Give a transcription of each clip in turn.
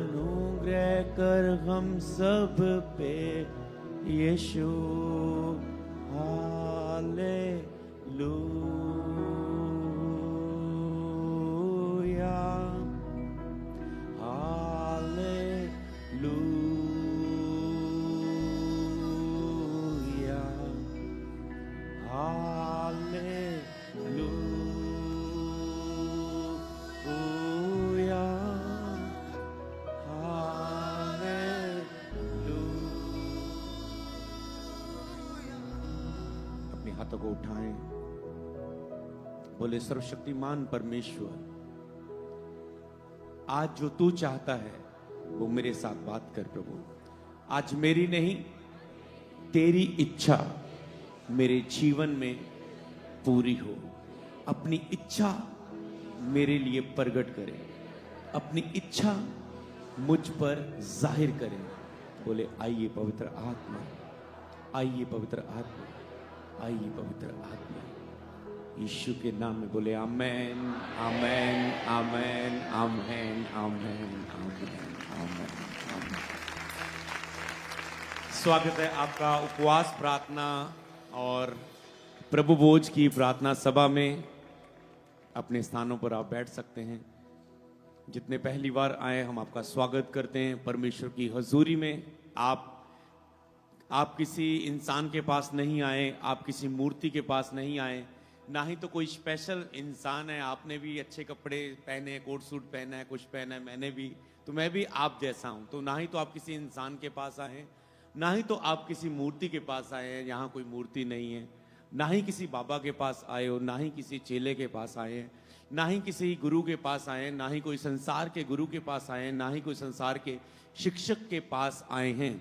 अनुग्रह कर हम सब पे यीशु। हालेलुया, हालेलुया, हालेलुया, अपने हाथों को उठाएं, बोले सर्वशक्तिमान परमेश्वर, आज जो तू चाहता है वो मेरे साथ बात कर प्रभु। आज मेरी नहीं तेरी इच्छा मेरे जीवन में पूरी हो। अपनी इच्छा मेरे लिए प्रकट करे, अपनी इच्छा मुझ पर जाहिर करे। बोले आइए पवित्र आत्मा, आइए पवित्र आत्मा, आइए पवित्र आत्मा, यीशु के नाम में बोले आमेन, आमेन, आमेन, आमेन, आमेन, आमेन, आमेन, आमेन। स्वागत है आपका उपवास प्रार्थना और प्रभु भोज की प्रार्थना सभा में। अपने स्थानों पर आप बैठ सकते हैं। जितने पहली बार आए हम आपका स्वागत करते हैं परमेश्वर की हजूरी में। आप किसी इंसान के पास नहीं आए, आप किसी मूर्ति के पास नहीं आए, ना ही तो कोई स्पेशल इंसान है। आपने भी अच्छे कपड़े पहने, कोट सूट पहना है, कुछ पहना है, मैंने भी, तो मैं भी आप जैसा हूं। तो ना ही तो आप किसी इंसान के पास आए, ना ही तो आप किसी मूर्ति के पास आए हैं। यहाँ कोई मूर्ति नहीं है। ना ही किसी बाबा के पास आए हो, ना ही किसी चेले के पास आए हैं, ना ही किसी गुरु के पास आए हैं, ना ही कोई संसार के गुरु के पास आए हैं, ना ही कोई संसार के शिक्षक के पास आए हैं।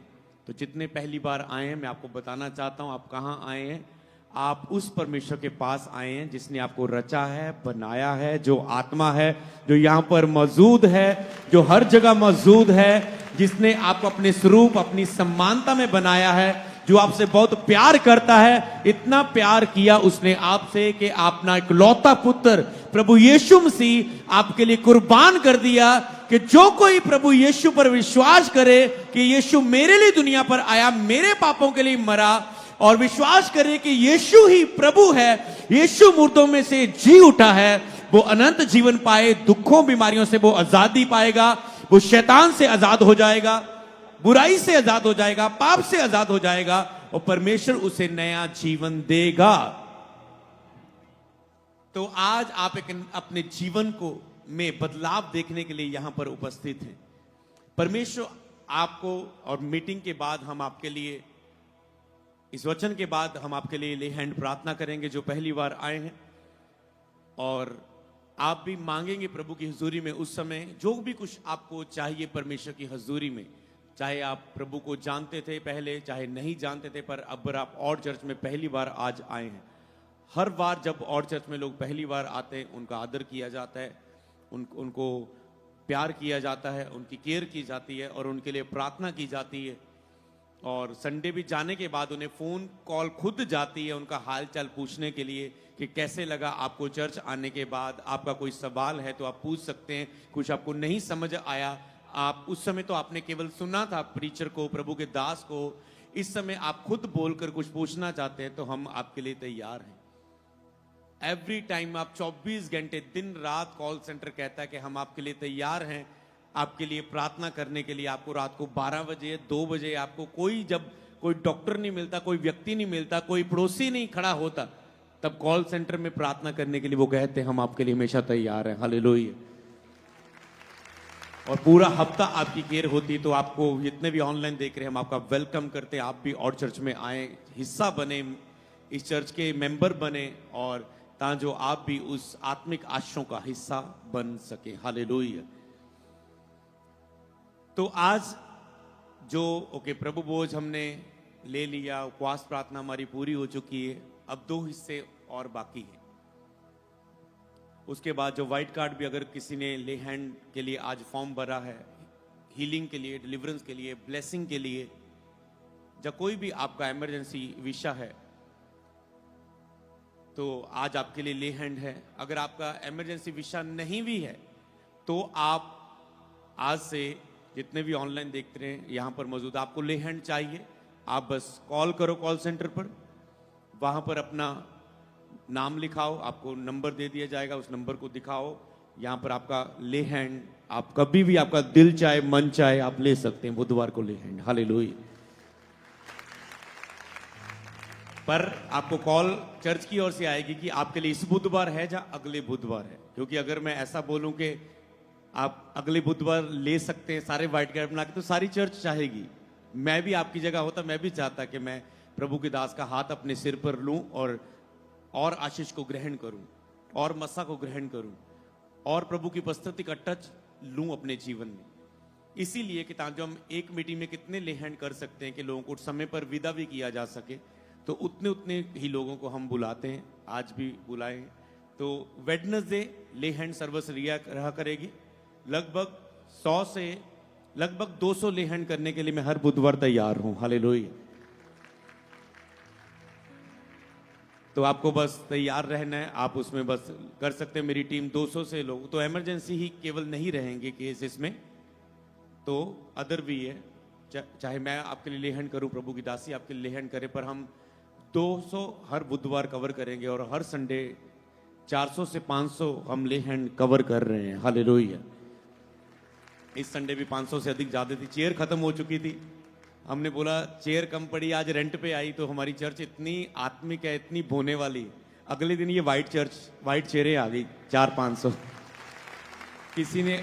तो जितने पहली बार आए हैं मैं आपको बताना चाहता हूं आप कहाँ आए हैं। आप उस परमेश्वर के पास आए हैं जिसने आपको रचा है, बनाया है, जो आत्मा है, जो यहाँ पर मौजूद है, जो हर जगह मौजूद है, जिसने आपको अपने स्वरूप, अपनी समानता में बनाया है, जो आपसे बहुत प्यार करता है। इतना प्यार किया उसने आपसे कि अपना इकलौता पुत्र प्रभु यीशु मसीह आपके लिए कुर्बान कर दिया कि जो कोई प्रभु यीशु पर विश्वास करे कि यीशु मेरे लिए दुनिया पर आया, मेरे पापों के लिए मरा, और विश्वास करे कि यीशु ही प्रभु है, यीशु मुर्दों में से जी उठा है, वो अनंत जीवन पाए, दुखों बीमारियों से वो आजादी पाएगा, वो शैतान से आजाद हो जाएगा, बुराई से आजाद हो जाएगा, पाप से आजाद हो जाएगा, और परमेश्वर उसे नया जीवन देगा। तो आज आप अपने जीवन को में बदलाव देखने के लिए यहां पर उपस्थित हैं। परमेश्वर आपको, और मीटिंग के बाद हम आपके लिए, इस वचन के बाद हम आपके लिए ले हैंड प्रार्थना करेंगे जो पहली बार आए हैं, और आप भी मांगेंगे प्रभु की हजूरी में। उस समय जो भी कुछ आपको चाहिए परमेश्वर की हजूरी में, चाहे आप प्रभु को जानते थे पहले, चाहे नहीं जानते थे, पर अब आप और चर्च में पहली बार आज आए हैं। हर बार जब और चर्च में लोग पहली बार आते हैं उनका आदर किया जाता है, उनको प्यार किया जाता है, उनकी केयर की जाती है, और उनके लिए प्रार्थना की जाती है। और संडे भी जाने के बाद उन्हें फ़ोन कॉल खुद जाती है उनका हाल चाल पूछने के लिए कि कैसे लगा आपको चर्च आने के बाद। आपका कोई सवाल है तो आप पूछ सकते हैं, कुछ आपको नहीं समझ आया, आप उस समय तो आपने केवल सुना था प्रीचर को, प्रभु के दास को, इस समय आप खुद बोलकर कुछ पूछना चाहते हैं तो हम आपके लिए तैयार हैं। एवरी टाइम आप 24 घंटे दिन रात कॉल सेंटर कहता है कि हम आपके लिए तैयार हैं, आपके लिए प्रार्थना करने के लिए। आपको रात को 12 बजे 2 बजे आपको जब कोई डॉक्टर नहीं मिलता, कोई व्यक्ति नहीं मिलता, कोई पड़ोसी नहीं खड़ा होता, तब कॉल सेंटर में प्रार्थना करने के लिए वो कहते हैं हम आपके लिए हमेशा तैयार हैं। हालेलुया। और पूरा हफ्ता आपकी केयर होती। तो आपको जितने भी ऑनलाइन देख रहे हैं हम आपका वेलकम करते हैं। आप भी और चर्च में आए, हिस्सा बने, इस चर्च के मेंबर बने, और ताकि आप भी उस आत्मिक आशीषों का हिस्सा बन सके। हालेलुया। तो आज जो प्रभु भोज हमने ले लिया, उपवास प्रार्थना हमारी पूरी हो चुकी है, अब 2 हिस्से और बाकी हैं। उसके बाद जो व्हाइट कार्ड भी अगर किसी ने ले हैंड के लिए आज फॉर्म भरा है, हीलिंग के लिए, डिलीवरेंस के लिए, ब्लेसिंग के लिए, जब कोई भी आपका इमरजेंसी विषय है तो आज आपके लिए ले हैंड है। अगर आपका इमरजेंसी विषय नहीं भी है तो आप आज से जितने भी ऑनलाइन देखते रहे यहाँ पर मौजूद, आपको ले हैंड चाहिए, आप बस कॉल करो कॉल सेंटर पर, वहाँ पर अपना नाम लिखाओ, आपको नंबर दे दिया जाएगा, उस नंबर को दिखाओ, यहाँ पर आपका ले हैंड, आप कभी भी आपका दिल चाहे मन चाहे आप ले सकते हैं बुधवार को ले हैंड। हालेलुया। पर आपको कॉल चर्च की ओर से आएगी कि आपके लिए इस बुधवार है या अगले बुधवार है, क्योंकि अगर मैं ऐसा बोलूं कि आप अगले बुधवार ले सकते हैं सारे व्हाइट कार्ड बना के, तो सारी चर्च चाहेगी। मैं भी आपकी जगह होता, मैं भी चाहता कि मैं प्रभु के दास का हाथ अपने सिर पर लूं और आशीष को ग्रहण करूं और मसा को ग्रहण करूं और प्रभु की उपस्थिति का टच लूं अपने जीवन में। इसीलिए कि ताकि हम एक मीटिंग में कितने ले हैंड कर सकते हैं कि लोगों को समय पर विदा भी किया जा सके, तो उतने ही लोगों को हम बुलाते हैं, आज भी बुलाए हैं। तो वेडनेसडे ले हैंड सर्विस रहा करेगी। लगभग 100 से लगभग 200 ले हैंड करने के लिए मैं हर बुधवार तैयार हूं। हालेलुया। तो आपको बस तैयार रहना है, आप उसमें बस कर सकते हैं। मेरी टीम 200 से लोग, तो इमरजेंसी ही केवल नहीं रहेंगे केसेस में, तो अदर भी है। चाहे मैं आपके लिए ले हैंड करूं, प्रभु की दासी आपके लिए ले हैंड करे, पर हम 200 हर बुधवार कवर करेंगे और हर संडे 400 से 500 हम ले हैंड कवर कर रहे हैं। हालेलुया। इस संडे भी 500 से अधिक ज्यादा थी, चेयर खत्म हो चुकी थी, हमने बोला चेयर कम पड़ी, आज रेंट पे आई, तो हमारी चर्च इतनी आत्मिक है, इतनी भोने वाली। अगले दिन ये व्हाइट चेयरें आ गई 400-500। किसी ने,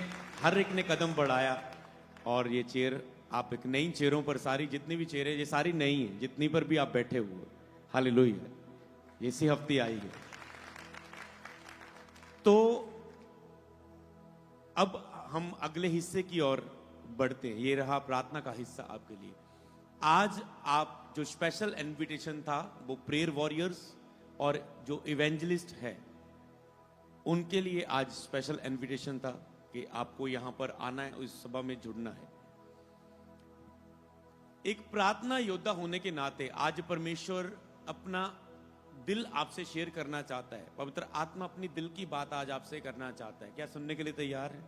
हर एक ने कदम बढ़ाया और ये चेयर, आप एक नई चेयरों पर, सारी जितनी भी चेयरें ये सारी नई है, जितनी पर भी आप बैठे हुए। हालेलुया। ये इसी हफ्ते आई है। तो अब हम अगले हिस्से की ओर बढ़ते हैं। ये रहा प्रार्थना का हिस्सा आपके लिए। आज आप जो स्पेशल इनविटेशन था वो प्रेयर वॉरियर्स और जो इवेंजलिस्ट है उनके लिए आज स्पेशल इनविटेशन था कि आपको यहां पर आना है, उस सभा में जुड़ना है। एक प्रार्थना योद्धा होने के नाते आज परमेश्वर अपना दिल आपसे शेयर करना चाहता है। पवित्र आत्मा अपनी दिल की बात आज आपसे करना चाहता है। क्या सुनने के लिए तैयार है?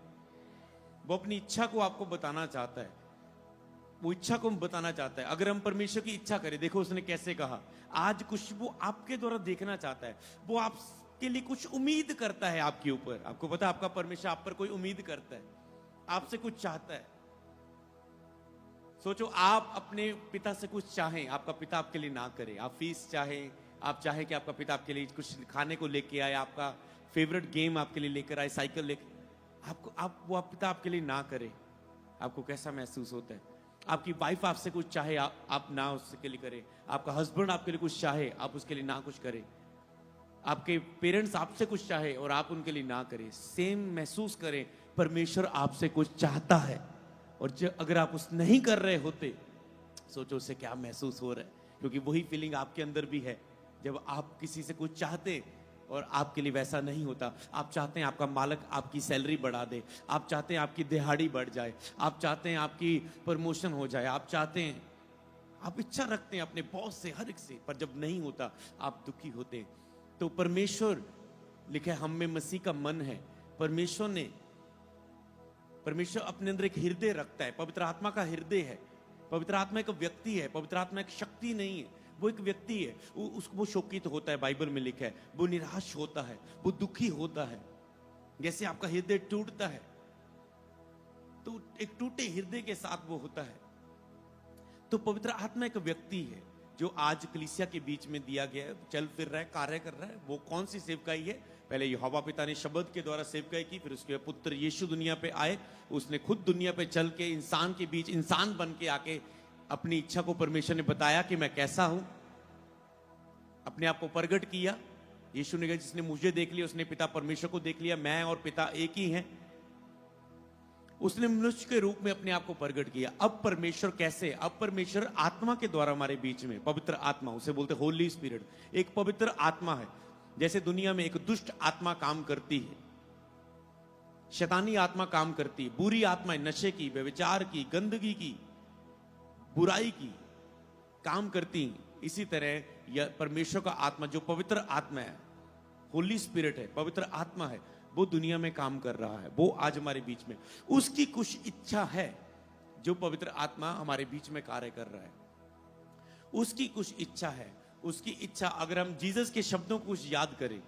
वो अपनी इच्छा को आपको बताना चाहता है, वो इच्छा को बताना चाहता है। अगर हम परमेश्वर की इच्छा करें, देखो उसने कैसे कहा, आज कुछ वो आपके द्वारा देखना चाहता है, वो आपके लिए कुछ उम्मीद करता है आपके ऊपर। आपको पता है आपका परमेश्वर आप पर कोई उम्मीद करता है, आपसे कुछ चाहता है। सोचो आप अपने पिता से कुछ चाहें, आपका पिता आपके लिए ना करे। आप फीस चाहें, आप चाहें कि आपका पिता आपके लिए कुछ खाने को लेके आए, आपका फेवरेट गेम आपके लिए लेकर आए, साइकिल लेकर, वो पिता आपके लिए ना करे, आपको कैसा महसूस होता है? आपकी वाइफ आपसे कुछ चाहे, आप ना उसके लिए करें। आपका हस्बैंड आपके लिए कुछ चाहे, आप उसके लिए ना कुछ करें। आपके पेरेंट्स आपसे कुछ चाहे और आप उनके लिए ना करें। सेम महसूस करें, परमेश्वर आपसे कुछ चाहता है, और अगर आप उस नहीं कर रहे होते, सोचो उससे क्या महसूस हो रहा है, क्योंकि वही फीलिंग आपके अंदर भी है जब आप किसी से कुछ चाहते और आपके लिए वैसा नहीं होता। आप चाहते हैं आपका मालिक आपकी सैलरी बढ़ा दे, आप चाहते हैं आपकी दिहाड़ी बढ़ जाए, आप चाहते हैं आपकी प्रमोशन हो जाए, आप चाहते हैं, आप इच्छा रखते हैं अपने बॉस से, हर एक से, पर जब नहीं होता आप दुखी होते हैं। तो परमेश्वर लिखे हम में मसीह का मन है। परमेश्वर अपने अंदर एक हृदय रखता है, पवित्र आत्मा का हृदय है। पवित्र आत्मा एक व्यक्ति है, पवित्र आत्मा एक शक्ति नहीं है, वो एक व्यक्ति है। वो शोकित होता है, बाइबल में लिखा है, वो निराश होता है, वो दुखी होता है। जैसे आपका हृदय टूटता है, तो एक टूटे हृदय के साथ वो होता है। तो पवित्र आत्मा एक व्यक्ति है जो आज कलीसिया के बीच में दिया गया है, चल फिर रहा है, कार्य कर रहा है। वो कौन सी सेवकाई है? पहले यहोवा पिता ने शब्द के द्वारा सेवकाई की, फिर उसके पुत्र यीशु दुनिया पे आए, उसने खुद दुनिया पे चल के इंसान के बीच इंसान बन के आके अपनी इच्छा को परमेश्वर ने बताया कि मैं कैसा हूं, अपने आप को प्रगट किया। यीशु ने कहा जिसने मुझे देख लिया उसने पिता परमेश्वर को देख लिया, मैं और पिता एक ही हैं। उसने मनुष्य के रूप में अपने आप को प्रगट किया। अब परमेश्वर कैसे? अब परमेश्वर आत्मा के द्वारा हमारे बीच में, पवित्र आत्मा, उसे बोलते होली स्पिरिट, एक पवित्र आत्मा है। जैसे दुनिया में एक दुष्ट आत्मा काम करती है, शैतानी आत्मा काम करती है, बुरी आत्मा नशे की, व्यभिचार की, गंदगी की, बुराई की काम करती है। इसी तरह यह परमेश्वर का आत्मा जो पवित्र आत्मा है, होली स्पिरिट है, पवित्र आत्मा है, वो दुनिया में काम कर रहा है। वो आज हमारे बीच में, उसकी कुछ इच्छा है जो पवित्र आत्मा हमारे बीच में कार्य कर रहा है, उसकी कुछ इच्छा है। उसकी इच्छा, अगर हम जीसस के शब्दों को कुछ याद करें,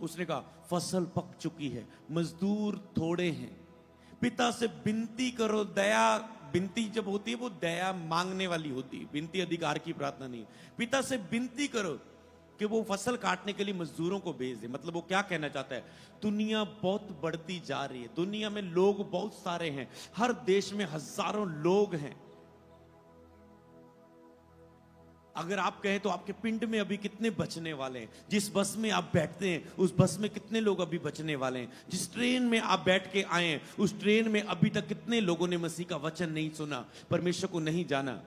उसने कहा फसल पक चुकी है, मजदूर थोड़े हैं, पिता से विनती करो। दया, विनती जब होती है वो दया मांगने वाली होती है, विनती अधिकार की प्रार्थना नहीं। पिता से विनती करो कि वो फसल काटने के लिए मजदूरों को भेज दे। मतलब वो क्या कहना चाहता है, दुनिया बहुत बढ़ती जा रही है, दुनिया में लोग बहुत सारे हैं, हर देश में हजारों लोग हैं। अगर आप कहें तो आपके पिंड में अभी कितने बचने वाले हैं? जिस बस में आप बैठते हैं उस बस में कितने लोग अभी बचने वाले हैं? जिस ट्रेन में आप बैठ के आए हैं उस ट्रेन में अभी तक कितने लोगों ने मसीह का वचन नहीं सुना, परमेश्वर को नहीं जाना?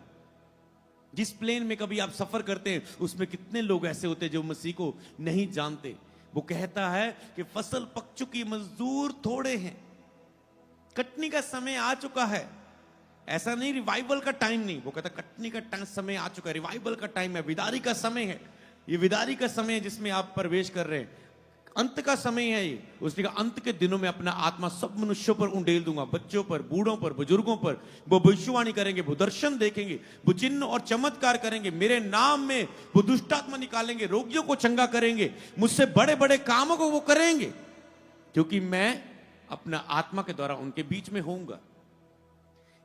जिस प्लेन में कभी आप सफर करते हैं उसमें कितने लोग ऐसे होते हैं जो मसीह को नहीं जानते? वो कहता है कि फसल पक चुकी, मजदूर थोड़े हैं, कटनी का समय आ चुका है। ऐसा नहीं रिवाइवल का टाइम नहीं, वो कहता कटनी का समय आ चुका है, रिवाइवल का टाइम है, विदारी का समय है। ये विदारी का समय है जिसमें आप प्रवेश कर रहे हैं, अंत का समय है ये। उसने कहा अंत के दिनों में अपना आत्मा सब मनुष्यों पर उंडेल दूंगा, बच्चों पर, बूढ़ों पर, बुजुर्गों पर। वो भविष्यवाणी करेंगे, वो दर्शन देखेंगे, वो चिन्ह और चमत्कार करेंगे, मेरे नाम में वो दुष्टात्मा निकालेंगे, रोगियों को चंगा करेंगे, मुझसे बड़े बड़े कामों को वो करेंगे, क्योंकि मैं अपना आत्मा के द्वारा उनके बीच में होऊंगा।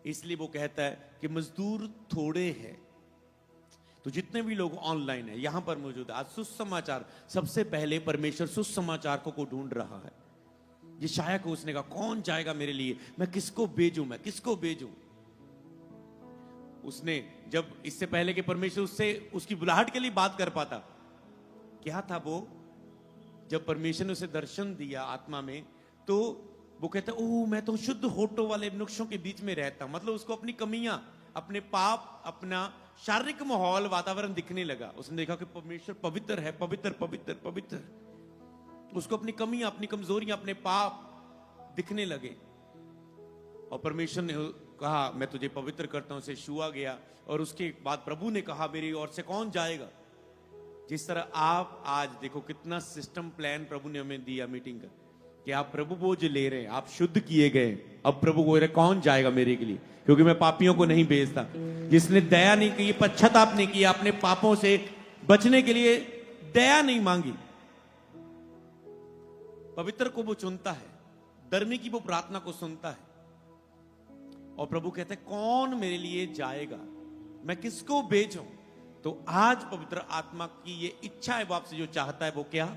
इसलिए वो कहता है कि मजदूर थोड़े हैं। तो जितने भी लोग ऑनलाइन है, यहां पर मौजूद है, आज सुसमाचार, सबसे पहले परमेश्वर सुसमाचार को ढूंढ रहा है। यशायाह को उसने कहा कौन जाएगा मेरे लिए, मैं किसको भेजूं, मैं किसको भेजूं? उसने जब, इससे पहले कि परमेश्वर उससे उसकी बुलाहट के लिए बात कर पाता, क्या था वो, जब परमेश्वर ने उसे दर्शन दिया आत्मा में, तो वो कहता ओह मैं तो शुद्ध होठों वाले मनुष्यों के बीच में रहता। मतलब उसको अपनी कमियां, अपने पाप, अपना शारीरिक माहौल, वातावरण दिखने लगा। उसने देखा कि परमेश्वर पवित्र है, पवित्र पवित्र पवित्र। उसको अपनी कमियां, अपनी कमजोरियां, अपने पाप दिखने लगे। और परमेश्वर ने कहा मैं तुझे पवित्र करता हूं, उसे छुआ गया। और उसके बाद प्रभु ने कहा मेरी ओर से कौन जाएगा। जिस तरह आप आज देखो कितना सिस्टम प्लान प्रभु ने हमें दिया मीटिंग का, कि आप प्रभु बोझ ले रहे हैं, आप शुद्ध किए गए, अब प्रभु बोल रहे कौन जाएगा मेरे के लिए, क्योंकि मैं पापियों को नहीं भेजता। जिसने दया नहीं की, पश्चाताप नहीं किया, अपने पापों से बचने के लिए दया नहीं मांगी, पवित्र को वो चुनता है, धर्मी की वो प्रार्थना को सुनता है। और प्रभु कहते हैं कौन मेरे लिए जाएगा, मैं किसको भेजूं? तो आज पवित्र आत्मा की ये इच्छा है, वो आपसे जो चाहता है वो क्या,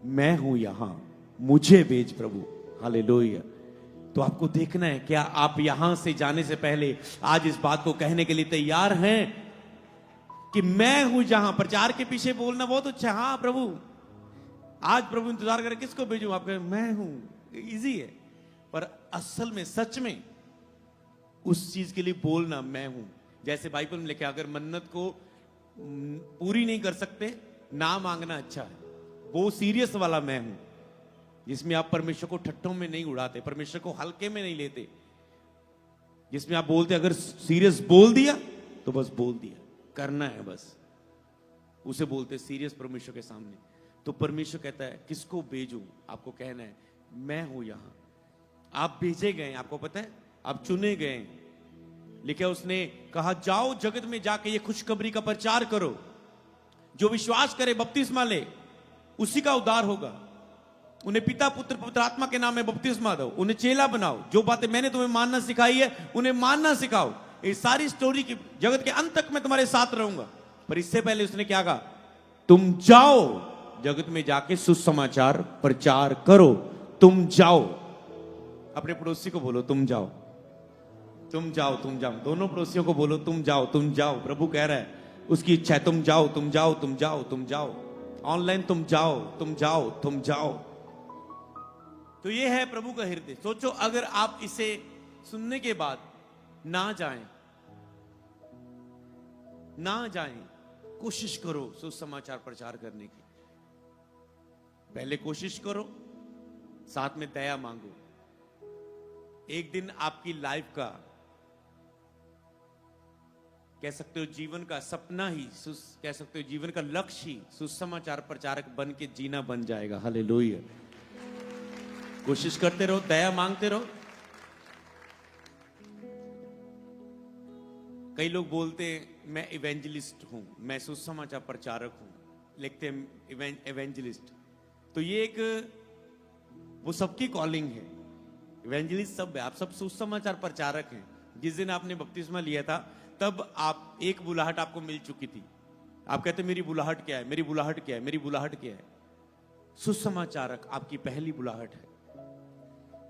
मैं हूं यहां, मुझे भेज प्रभु। हालेलुया। तो आपको देखना है क्या आप यहां से जाने से पहले आज इस बात को कहने के लिए तैयार हैं कि मैं हूं जहां। प्रचार के पीछे बोलना बहुत अच्छा, हाँ प्रभु, आज प्रभु इंतजार करें किसको भेजूं, आप कहें मैं हूं, इजी है। पर असल में, सच में उस चीज के लिए बोलना मैं हूं। जैसे बाइबल में लिखा, अगर मन्नत को पूरी नहीं कर सकते, ना मांगना अच्छा है। वो सीरियस वाला मैं हूं, जिसमें आप परमेश्वर को ठट्ठों में नहीं उड़ाते, परमेश्वर को हल्के में नहीं लेते, जिसमें आप बोलते अगर सीरियस बोल दिया तो बस बोल दिया, करना है बस, उसे बोलते सीरियस परमेश्वर के सामने। तो परमेश्वर कहता है किसको भेजूं, आपको कहना है मैं हूं यहां। आप भेजे गए, आपको पता है, आप चुने गए। लिखा उसने कहा जाओ जगत में जाके ये खुशखबरी का प्रचार करो, जो विश्वास करे बपतिस्मा ले उसी का उद्धार होगा। उन्हें पिता पुत्र पवित्र आत्मा के नाम में बपतिस्मा दो, उन्हें चेला बनाओ, जो बातें मैंने तुम्हें मानना सिखाई है उन्हें मानना सिखाओ। ये सारी स्टोरी की जगत के अंत तक मैं तुम्हारे साथ रहूंगा। पर इससे पहले उसने क्या कहा, तुम जाओ जगत में जाके सुसमाचार प्रचार करो। तुम जाओ, अपने पड़ोसी को बोलो तुम जाओ, तुम जाओ, तुम जाओ। दोनों पड़ोसियों को बोलो तुम जाओ, तुम जाओ। प्रभु कह रहा है, उसकी इच्छा है तुम जाओ, तुम जाओ, तुम जाओ, तुम जाओ। ऑनलाइन तुम जाओ, तुम जाओ, तुम जाओ। तो ये है प्रभु का हृदय। सोचो अगर आप इसे सुनने के बाद ना जाएं, ना जाएं, कोशिश करो सुसमाचार प्रचार करने की। पहले कोशिश करो, साथ में दया मांगो। एक दिन आपकी लाइफ का, कह सकते हो जीवन का सपना ही, कह सकते हो जीवन का लक्ष्य ही सुसमाचार प्रचारक बन के जीना बन जाएगा। हालेलुया। कोशिश करते रहो, दया मांगते रहो। कई लोग बोलते हैं मैं इवेंजलिस्ट हूं, मैं सुसमाचार प्रचारक हूं, लिखते हैं इवेंजलिस्ट। तो ये एक वो सबकी कॉलिंग है, इवेंजलिस्ट सब है, आप सब सुसमाचार प्रचारक हैं। जिस दिन आपने बपतिस्मा लिया था तब आप एक बुलाहट आपको मिल चुकी थी। आप कहते मेरी बुलाहट क्या है, मेरी बुलाहट क्या है, मेरी बुलाहट क्या है। सुसमाचारक आपकी पहली बुलाहट है।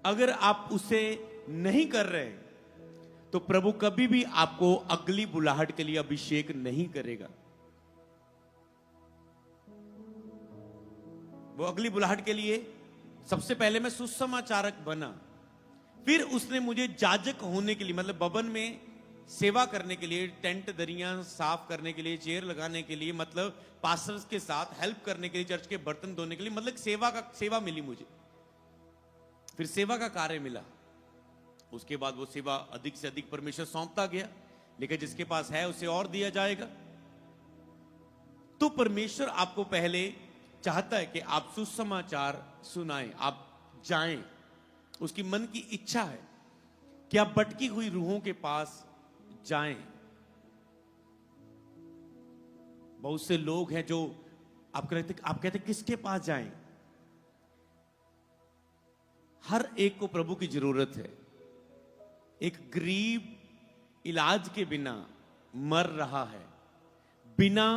अगर आप उसे नहीं कर रहे तो प्रभु कभी भी आपको अगली बुलाहट के लिए अभिषेक नहीं करेगा। वो अगली बुलाहट के लिए सबसे पहले मैं सुसमाचारक बना, फिर उसने मुझे जाजक होने के लिए, मतलब भवन में सेवा करने के लिए, टेंट दरियां साफ करने के लिए, चेयर लगाने के लिए, मतलब पास्टर्स के साथ हेल्प करने के लिए, चर्च के बर्तन धोने के लिए, मतलब सेवा मिली मुझे। फिर सेवा का कार्य मिला। उसके बाद वो सेवा अधिक से अधिक परमेश्वर सौंपता गया, लेकिन जिसके पास है उसे और दिया जाएगा। तो परमेश्वर आपको पहले चाहता है कि आप सुसमाचार सुनाएं, आप जाएं। उसकी मन की इच्छा है कि आप भटकी हुई रूहों के पास जाएं। बहुत से लोग हैं जो आप कहते किसके पास जाएं। हर एक को प्रभु की जरूरत है। एक गरीब इलाज के बिना मर रहा है, बिना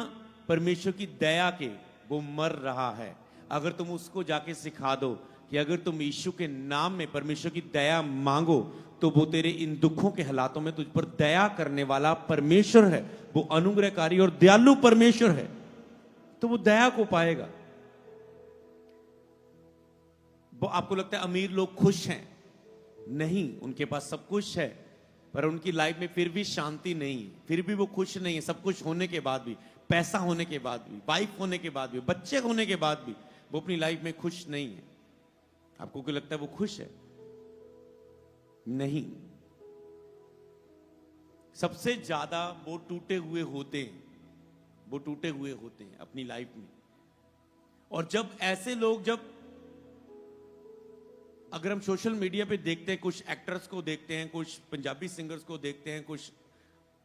परमेश्वर की दया के वो मर रहा है। अगर तुम उसको जाके सिखा दो कि अगर तुम यीशु के नाम में परमेश्वर की दया मांगो तो वो तेरे इन दुखों के हालातों में तुझ पर दया करने वाला परमेश्वर है, वो अनुग्रहकारी और दयालु परमेश्वर है, तो वो दया को पाएगा। वो आपको लगता है अमीर लोग खुश हैं, नहीं, उनके पास सब कुछ है पर उनकी लाइफ में फिर भी शांति नहीं, फिर भी वो खुश नहीं है। सब कुछ होने के बाद भी, पैसा होने के बाद भी, वाइफ होने के बाद भी, बच्चे होने के बाद भी वो अपनी लाइफ में खुश नहीं है। आपको क्या लगता है वो खुश है? नहीं। सबसे ज्यादा वो टूटे हुए होते हैं, वो टूटे हुए होते हैं अपनी लाइफ में। और जब ऐसे लोग, जब अगर हम सोशल मीडिया पे देखते हैं, कुछ एक्टर्स को देखते हैं, कुछ पंजाबी सिंगर्स को देखते हैं, कुछ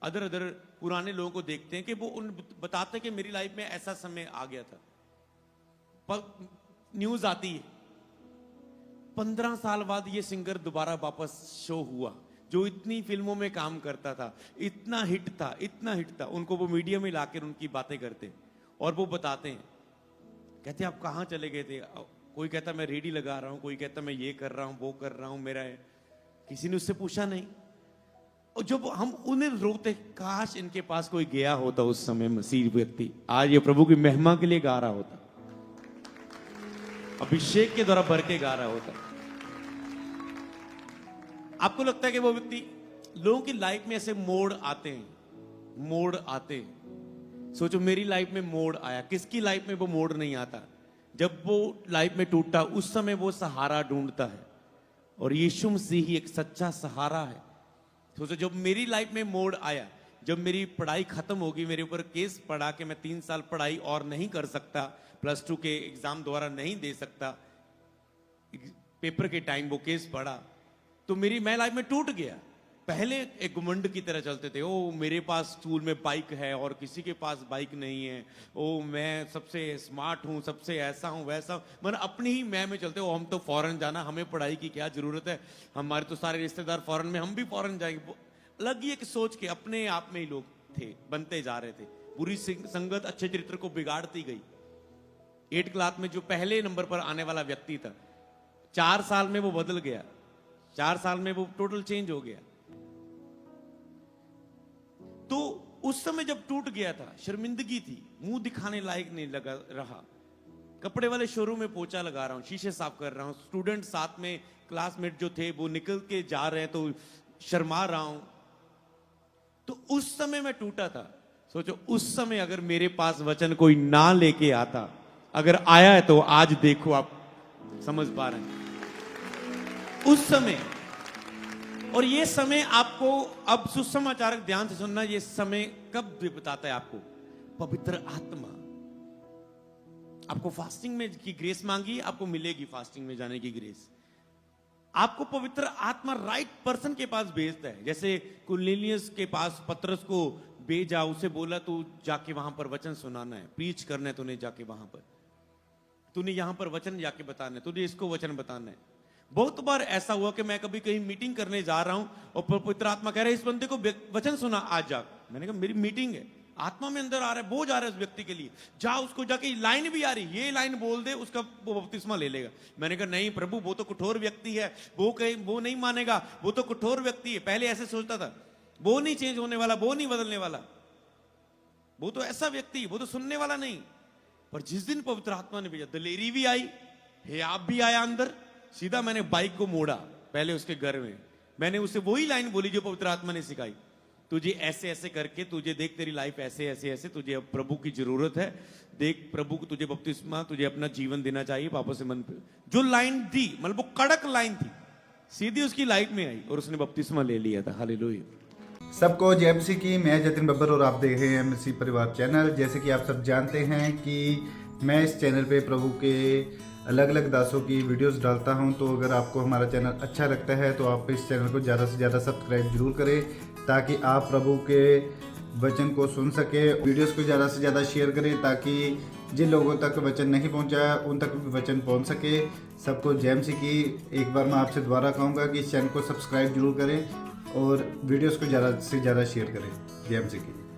अदर पुराने लोगों को देखते हैं कि वो उन बताते हैं कि मेरी लाइफ में ऐसा समय आ गया था। पर न्यूज आती है 15 साल बाद ये सिंगर दोबारा वापस शो हुआ, जो इतनी फिल्मों में काम करता था, इतना हिट था, इतना हिट था। उनको वो मीडिया में लाकर उनकी बातें करते हैं और वो बताते हैं, कहते हैं आप कहाँ चले गए थे। कोई कहता मैं रेडी लगा रहा हूं, कोई कहता मैं ये कर रहा हूं, वो कर रहा हूं, मेरा है। किसी ने उससे पूछा नहीं। और जब हम उन्हें रोते, काश इनके पास कोई गया होता उस समय, मसीह व्यक्ति आज ये प्रभु की महिमा के लिए गा रहा होता, अभिषेक के द्वारा भर के गा रहा होता। आपको लगता है कि वो व्यक्ति, लोगों की लाइफ में ऐसे मोड़ आते हैं, मोड़ आते हैं। सोचो मेरी लाइफ में मोड़ आया, किसकी लाइफ में वो मोड़ नहीं आता? जब वो लाइफ में टूटा उस समय वो सहारा ढूंढता है, और यीशु मसीह ही एक सच्चा सहारा है। सोचो जब मेरी लाइफ में मोड़ आया, जब मेरी पढ़ाई खत्म होगी, मेरे ऊपर केस पड़ा कि मैं 3 साल पढ़ाई और नहीं कर सकता, +2 के एग्जाम दोबारा नहीं दे सकता, पेपर के टाइम वो केस पड़ा, तो मैं लाइफ में टूट गया। पहले एक घुमंड की तरह चलते थे, ओ मेरे पास स्कूल में बाइक है और किसी के पास बाइक नहीं है, ओ मैं सबसे स्मार्ट हूँ, सबसे ऐसा हूँ वैसा, मतलब अपनी ही मैं में चलते। ओ हम तो फॉरेन जाना, हमें पढ़ाई की क्या जरूरत है, हमारे तो सारे रिश्तेदार फॉरेन में, हम भी फॉरेन जाएंगे। अलग ही एक सोच के अपने आप में ही लोग थे, बनते जा रहे थे। बुरी संगत अच्छे चरित्र को बिगाड़ती गई। 8 क्लास में जो पहले नंबर पर आने वाला व्यक्ति था, 4 साल में वो बदल गया, 4 साल में वो टोटल चेंज हो गया। तो उस समय जब टूट गया था, शर्मिंदगी थी, मुंह दिखाने लायक नहीं लगा रहा। कपड़े वाले शोरूम में पोछा लगा रहा हूं, शीशे साफ कर रहा हूं, स्टूडेंट साथ में क्लासमेट जो थे वो निकल के जा रहे हैं तो शर्मा रहा हूं। तो उस समय मैं टूटा था। सोचो उस समय अगर मेरे पास वचन कोई ना लेके आता, अगर आया है तो आज देखो, आप समझ पा रहे हैं उस समय। और ये समय आपको, अब सुसमाचारक ध्यान से सुनना, ये समय कब बताता है आपको? पवित्र आत्मा। आपको फास्टिंग में की ग्रेस मांगी, आपको मिलेगी फास्टिंग में जाने की ग्रेस। आपको पवित्र आत्मा राइट पर्सन के पास भेजता है। जैसे कुरनेलियस के पास पतरस को भेजा, उसे बोला तू जाके वहां पर वचन सुनाना है, प्रीच करना है, तूने जाके वहां पर, तूने यहां पर वचन जाके बताना है, तुझे इसको वचन बताना है। बहुत बार ऐसा हुआ कि मैं कभी कहीं मीटिंग करने जा रहा हूं और पवित्र आत्मा कह रहा है इस बंदे को वचन सुना आज जा। मैंने कहा मेरी मीटिंग है, आत्मा में अंदर आ रहा है, बोझ आ रहा है उस व्यक्ति के लिए, जा उसको जाके लाइन भी आ रही, ये लाइन बोल दे, उसका वो बपतिस्मा ले लेगा। मैंने कहा नहीं प्रभु, वो तो कठोर व्यक्ति है, वो नहीं मानेगा, वो तो कठोर व्यक्ति है। पहले ऐसे सोचता था, वो नहीं चेंज होने वाला, वो नहीं बदलने वाला, वो तो ऐसा व्यक्ति, वो तो सुनने वाला नहीं। पर जिस दिन पवित्र आत्मा ने भेजा, दलेरी भी आई, हे आप भी आया अंदर, सीधा मैंने बाइक को मोड़ा पहले उसके घर में, मैंने उसे वही लाइन बोली जो पवित्र आत्मा ने सिखाई, तुझे ऐसे ऐसे करके, तुझे देख तेरी लाइफ ऐसे ऐसे ऐसे, तुझे अब प्रभु की जरूरत है, देख प्रभु को तुझे बपतिस्मा, तुझे अपना जीवन देना चाहिए पापों से मन पे। जो लाइन दी, मतलब वो कड़क लाइन थी, सीधी उसकी लाइफ में आई और उसने बपतिस्मा ले लिया था। हालेलुया। सबको जय मसीह की। मैं जतिन बब्बर और आप देख रहे हैं मसीह परिवार चैनल। जैसे कि आप सब जानते हैं कि मैं इस चैनल पे प्रभु के अलग अलग दासों की वीडियोस डालता हूं, तो अगर आपको हमारा चैनल अच्छा लगता है तो आप इस चैनल को ज़्यादा से ज़्यादा सब्सक्राइब जरूर करें, ताकि आप प्रभु के वचन को सुन सके। वीडियोस को ज़्यादा से ज़्यादा शेयर करें ताकि जिन लोगों तक वचन नहीं पहुंचा उन तक भी वचन पहुंच सके। सबको जय मसीह की। एक बार मैं आपसे दोबारा कहूँगा कि इस चैनल को सब्सक्राइब जरूर करें और वीडियोस को ज़्यादा से ज़्यादा शेयर करें। जय मसीह की।